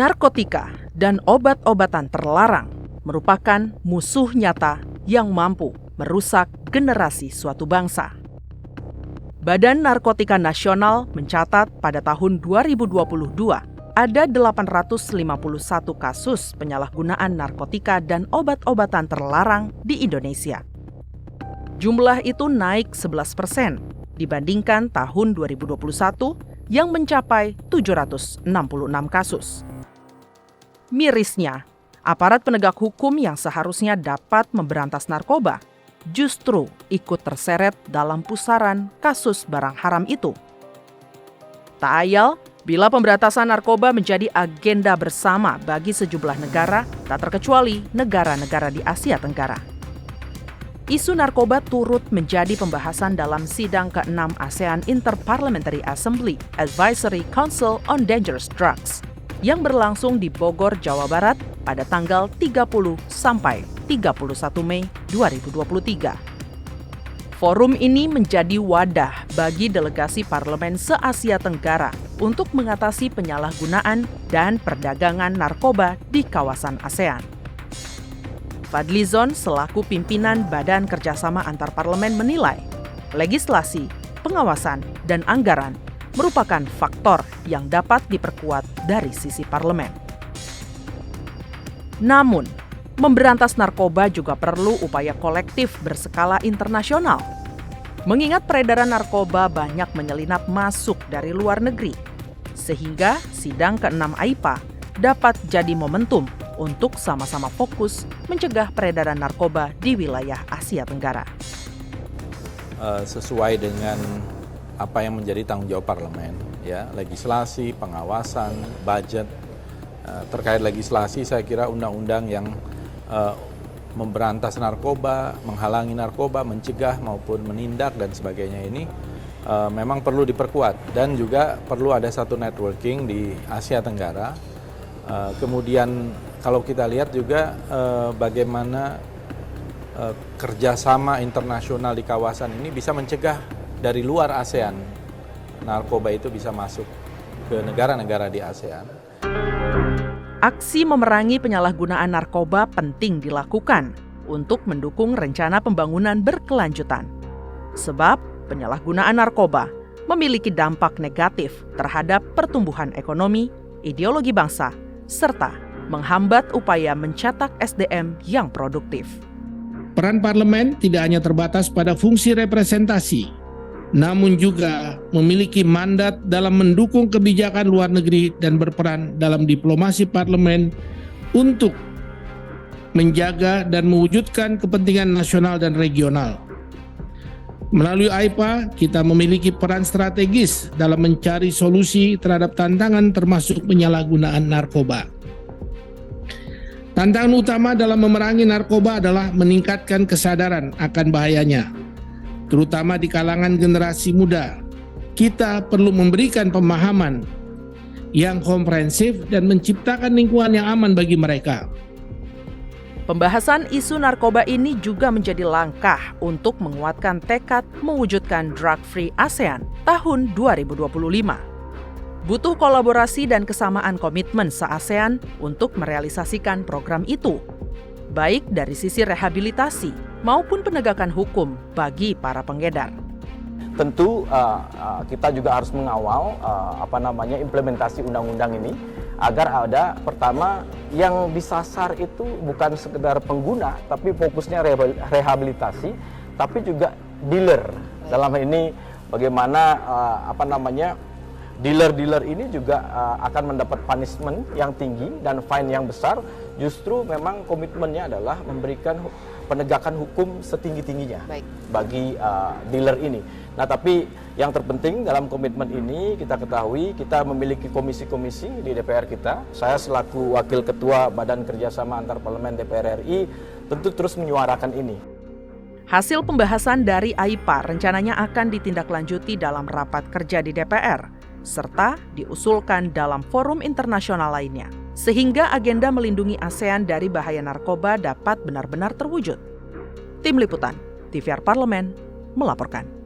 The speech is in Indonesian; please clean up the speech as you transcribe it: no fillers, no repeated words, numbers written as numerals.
Narkotika dan obat-obatan terlarang merupakan musuh nyata yang mampu merusak generasi suatu bangsa. Badan Narkotika Nasional mencatat pada tahun 2022 ada 851 kasus penyalahgunaan narkotika dan obat-obatan terlarang di Indonesia. Jumlah itu naik 11% dibandingkan tahun 2021 yang mencapai 766 kasus. Mirisnya, aparat penegak hukum yang seharusnya dapat memberantas narkoba justru ikut terseret dalam pusaran kasus barang haram itu. Tak ayal bila pemberantasan narkoba menjadi agenda bersama bagi sejumlah negara, tak terkecuali negara-negara di Asia Tenggara. Isu narkoba turut menjadi pembahasan dalam sidang ke-6 ASEAN Interparliamentary Assembly Advisory Council on Dangerous Drugs yang berlangsung di Bogor, Jawa Barat pada tanggal 30 sampai 31 Mei 2023. Forum ini menjadi wadah bagi delegasi parlemen se-Asia Tenggara untuk mengatasi penyalahgunaan dan perdagangan narkoba di kawasan ASEAN. Fadlizon selaku pimpinan Badan Kerjasama Antarparlemen menilai, legislasi, pengawasan, dan anggaran merupakan faktor yang dapat diperkuat dari sisi parlemen. Namun, memberantas narkoba juga perlu upaya kolektif berskala internasional. Mengingat peredaran narkoba banyak menyelinap masuk dari luar negeri, sehingga sidang ke-6 AIPA dapat jadi momentum untuk sama-sama fokus mencegah peredaran narkoba di wilayah Asia Tenggara. Sesuai dengan apa yang menjadi tanggung jawab parlemen, ya, legislasi, pengawasan, budget. Terkait legislasi, saya kira undang-undang yang memberantas narkoba, menghalangi narkoba, mencegah maupun menindak dan sebagainya ini memang perlu diperkuat, dan juga perlu ada satu networking di Asia Tenggara. Kemudian kalau kita lihat juga bagaimana kerjasama internasional di kawasan ini bisa mencegah dari luar ASEAN, narkoba itu bisa masuk ke negara-negara di ASEAN. Aksi memerangi penyalahgunaan narkoba penting dilakukan untuk mendukung rencana pembangunan berkelanjutan. Sebab penyalahgunaan narkoba memiliki dampak negatif terhadap pertumbuhan ekonomi, ideologi bangsa, serta menghambat upaya mencetak SDM yang produktif. Peran parlemen tidak hanya terbatas pada fungsi representasi, namun juga memiliki mandat dalam mendukung kebijakan luar negeri dan berperan dalam diplomasi parlemen untuk menjaga dan mewujudkan kepentingan nasional dan regional. Melalui AIPA, kita memiliki peran strategis dalam mencari solusi terhadap tantangan termasuk penyalahgunaan narkoba. Tantangan utama dalam memerangi narkoba adalah meningkatkan kesadaran akan bahayanya, terutama di kalangan generasi muda. Kita perlu memberikan pemahaman yang komprehensif dan menciptakan lingkungan yang aman bagi mereka. Pembahasan isu narkoba ini juga menjadi langkah untuk menguatkan tekad mewujudkan drug-free ASEAN tahun 2025. Butuh kolaborasi dan kesamaan komitmen se-ASEAN untuk merealisasikan program itu, baik dari sisi rehabilitasi maupun penegakan hukum bagi para pengedar. Tentu kita juga harus mengawal implementasi undang-undang ini agar ada, pertama, yang disasar itu bukan sekedar pengguna tapi fokusnya rehabilitasi, tapi juga dealer. Dalam hal ini bagaimana dealer-dealer ini juga akan mendapat punishment yang tinggi dan fine yang besar. Justru memang komitmennya adalah memberikan penegakan hukum setinggi-tingginya bagi dealer ini. Nah, tapi yang terpenting dalam komitmen ini kita ketahui kita memiliki komisi-komisi di DPR kita. Saya selaku Wakil Ketua Badan Kerjasama Antarparlemen DPR RI tentu terus menyuarakan ini. Hasil pembahasan dari AIPA rencananya akan ditindaklanjuti dalam rapat kerja di DPR, serta diusulkan dalam forum internasional lainnya, sehingga agenda melindungi ASEAN dari bahaya narkoba dapat benar-benar terwujud. Tim Liputan, TVR Parlemen, melaporkan.